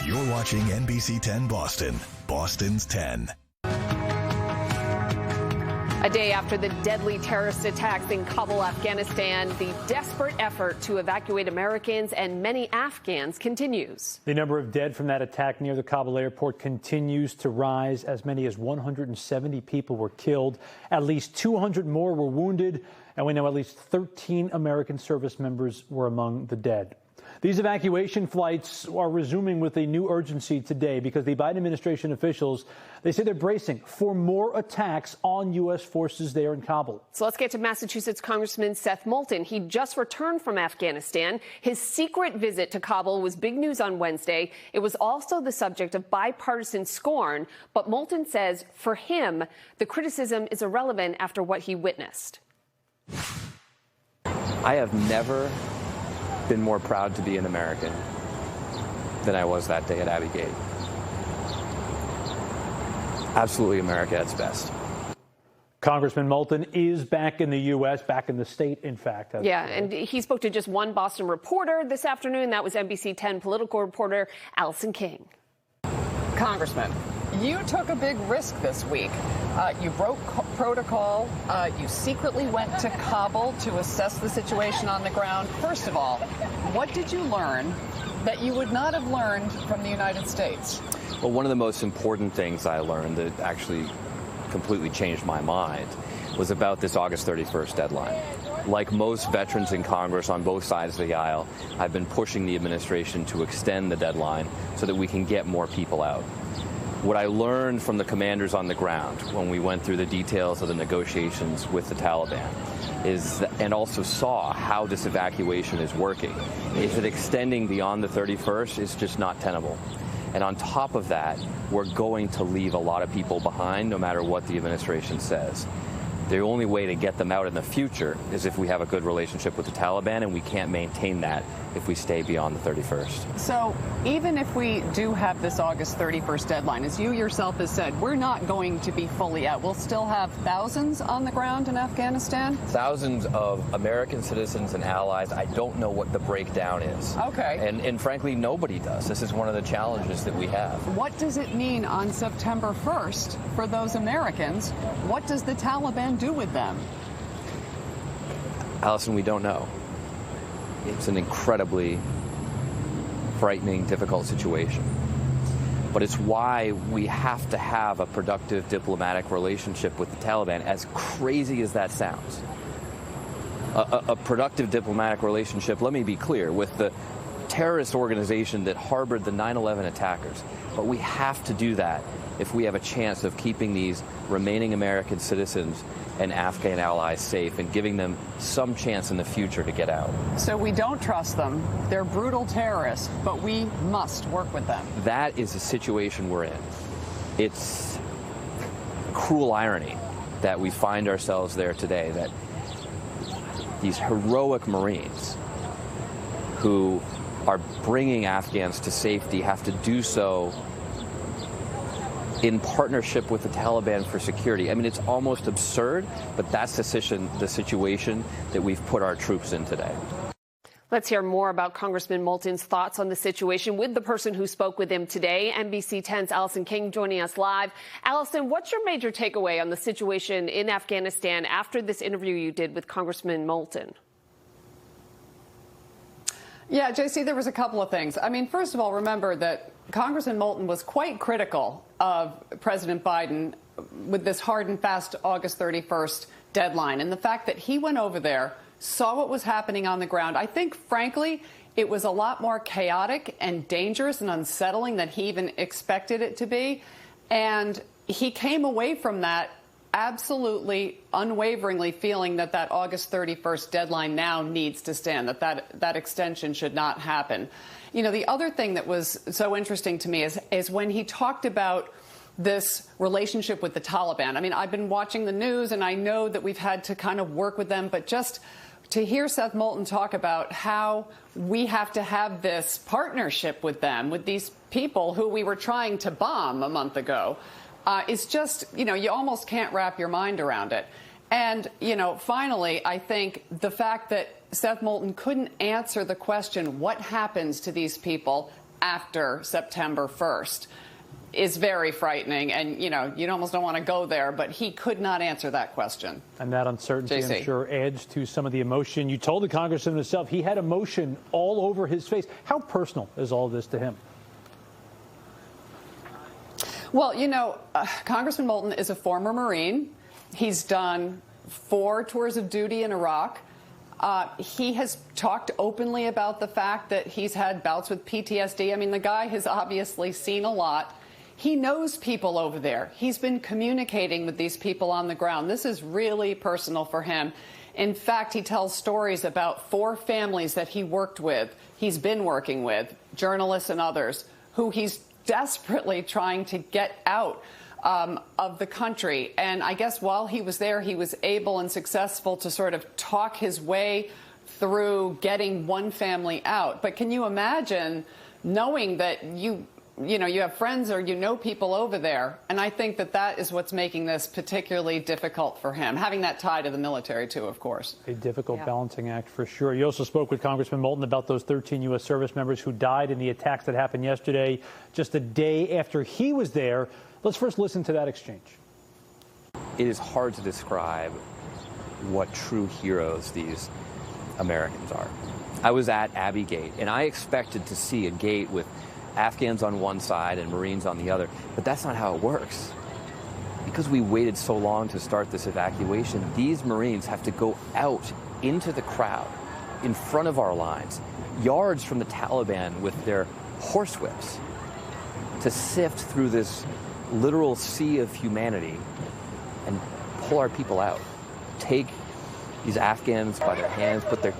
You're watching NBC 10 Boston, Boston's 10. A day after the deadly terrorist attacks in Kabul, Afghanistan, the desperate effort to evacuate Americans and many Afghans continues. The number of dead from that attack near the Kabul airport continues to rise. As many as 170 people were killed. At least 200 more were wounded. And we know at least 13 American service members were among the dead. These evacuation flights are resuming with a new urgency today because the Biden administration officials, they say they're bracing for more attacks on U.S. forces there in Kabul. So let's get to Massachusetts Congressman Seth Moulton. He just returned from Afghanistan. His secret visit to Kabul was big news on Wednesday. It was also the subject of bipartisan scorn. But Moulton says for him, the criticism is irrelevant after what he witnessed. I have never been more proud to be an American than I was that day at Abbey Gate. Absolutely America at its best. Congressman Moulton is back in the U.S., back in the state, in fact. Yeah, and he spoke to just one Boston reporter this afternoon. That was NBC 10 political reporter Allison King. Congressman, you took a big risk this week. You broke protocol. You secretly went to Kabul to assess the situation on the ground. First of all, what did you learn that you would not have learned from the United States? Well, one of the most important things I learned that actually completely changed my mind was about this August 31st deadline. Like most veterans in Congress on both sides of the aisle, I've been pushing the administration to extend the deadline so that we can get more people out. What I learned from the commanders on the ground when we went through the details of the negotiations with the Taliban is, and also saw how this evacuation is working, is that extending beyond the 31st is just not tenable. And on top of that, we're going to leave a lot of people behind no matter what the administration says. The only way to get them out in the future is if we have a good relationship with the Taliban, and we can't maintain that if we stay beyond the 31st. So even if we do have this August 31st deadline, as you yourself has said, we're not going to be fully out. We'll still have thousands on the ground in Afghanistan? Thousands of American citizens and allies. I don't know what the breakdown is. Okay. And frankly, nobody does. This is one of the challenges that we have. What does it mean on September 1st for those Americans? What does the Taliban do with them? Allison, we don't know. It's an incredibly frightening, difficult situation. But it's why we have to have a productive diplomatic relationship with the Taliban, as crazy as that sounds. A productive diplomatic relationship, let me be clear, with the terrorist organization that harbored the 9/11 attackers. But we have to do that if we have a chance of keeping these remaining American citizens and Afghan allies safe and giving them some chance in the future to get out. So we don't trust them. They're brutal terrorists, but we must work with them. That is the situation we're in. It's cruel irony that we find ourselves there today, that these heroic Marines who are bringing Afghans to safety have to do so in partnership with the Taliban for security. I mean, it's almost absurd, but that's the situation that we've put our troops in today. Let's hear more about Congressman Moulton's thoughts on the situation with the person who spoke with him today. NBC 10's Allison King joining us live. Allison, what's your major takeaway on the situation in Afghanistan after this interview you did with Congressman Moulton? Yeah, JC, there was a couple of things. I mean, first of all, remember that Congressman Moulton was quite critical of President Biden with this hard and fast August 31st deadline. And the fact that he went over there, saw what was happening on the ground. I think, frankly, it was a lot more chaotic and dangerous and unsettling than he even expected it to be. And he came away from that absolutely unwaveringly feeling that that August 31st deadline now needs to stand, that extension should not happen. You know, the other thing that was so interesting to me is when he talked about this relationship with the Taliban. I mean, I've been watching the news and I know that we've had to kind of work with them, but just to hear Seth Moulton talk about how we have to have this partnership with them, with these people who we were trying to bomb a month ago, is just, you know, you almost can't wrap your mind around it. And, you know, finally, I think the fact that Seth Moulton couldn't answer the question, what happens to these people after September 1st is very frightening. And, you almost don't want to go there, but he could not answer that question. And that uncertainty, JC. I'm sure, adds to some of the emotion. You told the congressman himself he had emotion all over his face. How personal is all this to him? Well, Congressman Moulton is a former Marine. He's done 4 tours of duty in Iraq. He has talked openly about the fact that he's had bouts with PTSD. I mean, the guy has obviously seen a lot. He knows people over there. He's been communicating with these people on the ground. This is really personal for him. In fact, he tells stories about 4 families that he worked with, he's been working with, journalists and others, who he's desperately trying to get out of the country. And I guess while he was there, he was able and successful to sort of talk his way through getting one family out. But can you imagine knowing that you have friends or people over there? And I think that is what's making this particularly difficult for him, having that tie to the military, too, of course. A difficult balancing act for sure. You also spoke with Congressman Moulton about those 13 U.S. service members who died in the attacks that happened yesterday, just a day after he was there. Let's first listen to that exchange. It is hard to describe what true heroes these Americans are. I was at Abbey Gate, and I expected to see a gate with Afghans on one side and Marines on the other, but that's not how it works. Because we waited so long to start this evacuation, these Marines have to go out into the crowd, in front of our lines, yards from the Taliban with their horsewhips, to sift through this literal sea of humanity and pull our people out. Take these Afghans by their hands, put their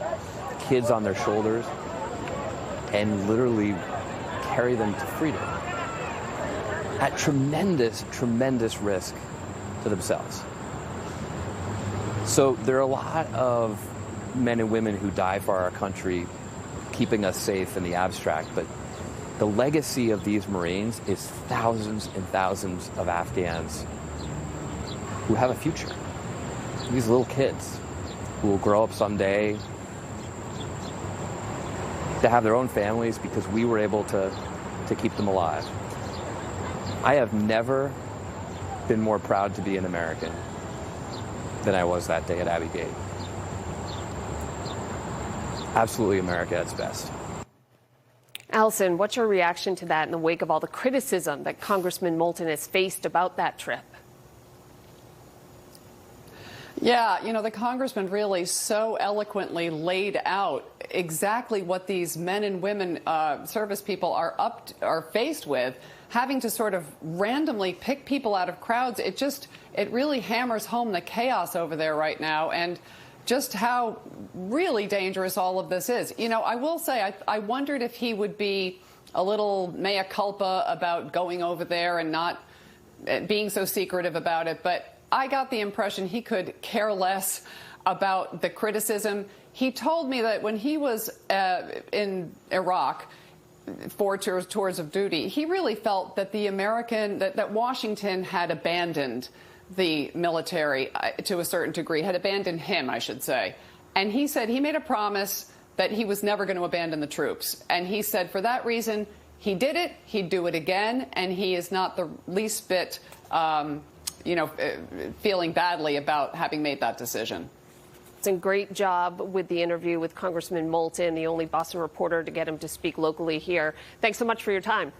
kids on their shoulders, and literally carry them to freedom at tremendous, tremendous risk to themselves. So there are a lot of men and women who die for our country, keeping us safe in the abstract, but the legacy of these Marines is thousands and thousands of Afghans who have a future. These little kids who will grow up someday to have their own families because we were able to keep them alive. I have never been more proud to be an American than I was that day at Abbey Gate. Absolutely America at its best. Allison, what's your reaction to that in the wake of all the criticism that Congressman Moulton has faced about that trip? Yeah, the congressman really so eloquently laid out exactly what these men and women service people are faced with, having to sort of randomly pick people out of crowds. It really hammers home the chaos over there right now and just how really dangerous all of this is. I will say I wondered if he would be a little mea culpa about going over there and not being so secretive about it, but I got the impression he could care less about the criticism. He told me that when he was in Iraq, 4 tours of duty, he really felt that that Washington had abandoned the military to a certain degree, had abandoned him, I should say. And he said he made a promise that he was never going to abandon the troops. And he said for that reason, he did it, he'd do it again, and he is not the least bit feeling badly about having made that decision. It's a great job with the interview with Congressman Moulton, the only Boston reporter to get him to speak locally here. Thanks so much for your time.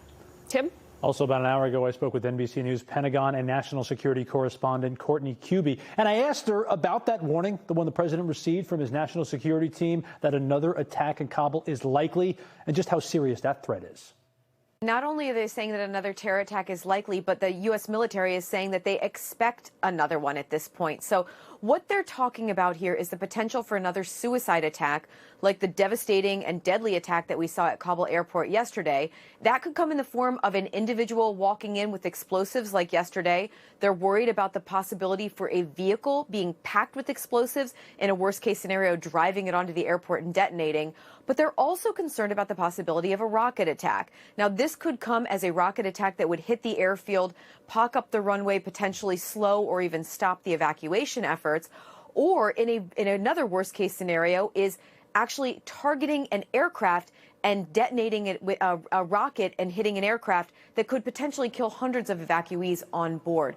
Tim? Also, about an hour ago, I spoke with NBC News Pentagon and national security correspondent Courtney Kuby, and I asked her about that warning, the one the president received from his national security team, that another attack in Kabul is likely, and just how serious that threat is. Not only are they saying that another terror attack is likely, but the U.S. military is saying that they expect another one at this point. So what they're talking about here is the potential for another suicide attack, like the devastating and deadly attack that we saw at Kabul airport yesterday. That could come in the form of an individual walking in with explosives like yesterday. They're worried about the possibility for a vehicle being packed with explosives, in a worst-case scenario, driving it onto the airport and detonating. But they're also concerned about the possibility of a rocket attack. Now, this could come as a rocket attack that would hit the airfield, pock up the runway, potentially slow or even stop the evacuation efforts. Or in another worst-case scenario is actually targeting an aircraft and detonating it with a rocket and hitting an aircraft that could potentially kill hundreds of evacuees on board.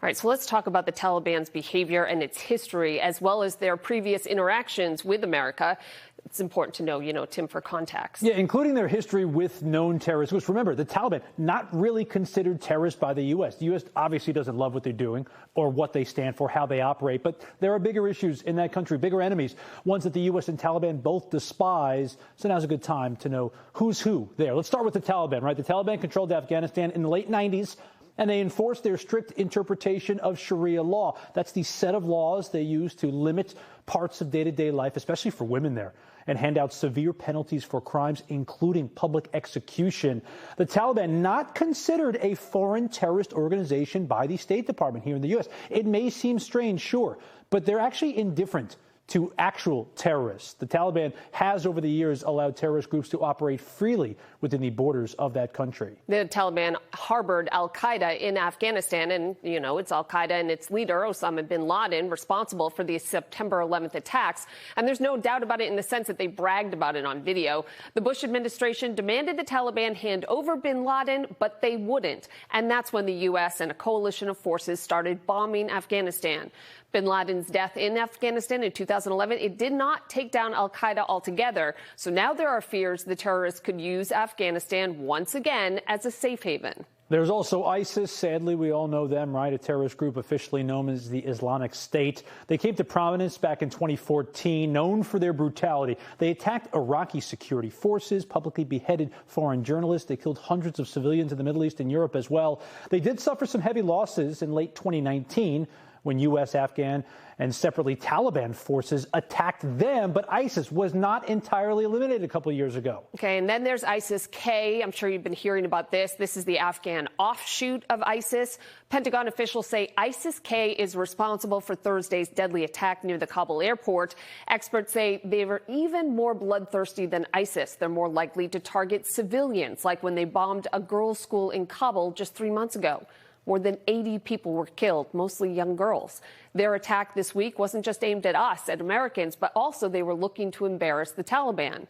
All right, so let's talk about the Taliban's behavior and its history, as well as their previous interactions with America. It's important to know, Tim, for context. Yeah, including their history with known terrorist groups. Remember, the Taliban, not really considered terrorists by the U.S. The U.S. obviously doesn't love what they're doing or what they stand for, how they operate. But there are bigger issues in that country, bigger enemies, ones that the U.S. and Taliban both despise. So now's a good time to know who's who there. Let's start with the Taliban, right? The Taliban controlled Afghanistan in the late 90s. And they enforced their strict interpretation of Sharia law. That's the set of laws they use to limit parts of day-to-day life, especially for women there, and hand out severe penalties for crimes, including public execution. The Taliban, not considered a foreign terrorist organization by the State Department here in the U.S. It may seem strange, sure, but they're actually indifferent to actual terrorists. The Taliban has, over the years, allowed terrorist groups to operate freely within the borders of that country. The Taliban harbored al-Qaeda in Afghanistan, and, it's al-Qaeda and its leader, Osama bin Laden, responsible for the September 11th attacks. And there's no doubt about it in the sense that they bragged about it on video. The Bush administration demanded the Taliban hand over bin Laden, but they wouldn't. And that's when the U.S. and a coalition of forces started bombing Afghanistan. Bin Laden's death in Afghanistan in 2011, it did not take down al-Qaeda altogether. So now there are fears the terrorists could use Afghanistan once again as a safe haven. There's also ISIS. Sadly, we all know them, right? A terrorist group officially known as the Islamic State. They came to prominence back in 2014, known for their brutality. They attacked Iraqi security forces, publicly beheaded foreign journalists. They killed hundreds of civilians in the Middle East and Europe as well. They did suffer some heavy losses in late 2019 when U.S., Afghan, and separately Taliban forces attacked them, but ISIS was not entirely eliminated a couple of years ago. Okay, and then there's ISIS-K. I'm sure you've been hearing about this. This is the Afghan offshoot of ISIS. Pentagon officials say ISIS-K is responsible for Thursday's deadly attack near the Kabul airport. Experts say they were even more bloodthirsty than ISIS. They're more likely to target civilians, like when they bombed a girls' school in Kabul just 3 months ago. More than 80 people were killed, mostly young girls. Their attack this week wasn't just aimed at us, at Americans, but also they were looking to embarrass the Taliban.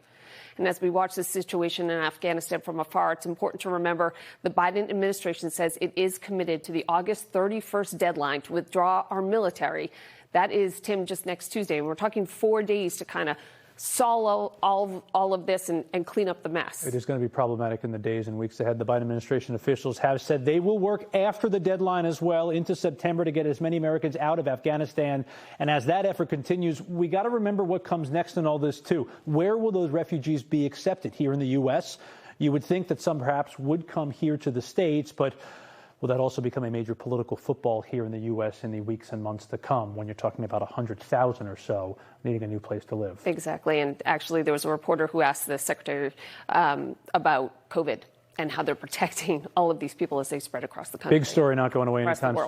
And as we watch this situation in Afghanistan from afar, it's important to remember the Biden administration says it is committed to the August 31st deadline to withdraw our military. That is, Tim, just next Tuesday. And we're talking 4 days to kind of solve all of this and clean up the mess. It is going to be problematic in the days and weeks ahead. The Biden administration officials have said they will work after the deadline as well into September to get as many Americans out of Afghanistan. And as that effort continues, we got to remember what comes next in all this, too. Where will those refugees be accepted? Here in the U.S.? You would think that some perhaps would come here to the States, but will that also become a major political football here in the U.S. in the weeks and months to come when you're talking about 100,000 or so needing a new place to live? Exactly. And actually, there was a reporter who asked the secretary about COVID and how they're protecting all of these people as they spread across the country. Big story not going away anytime soon.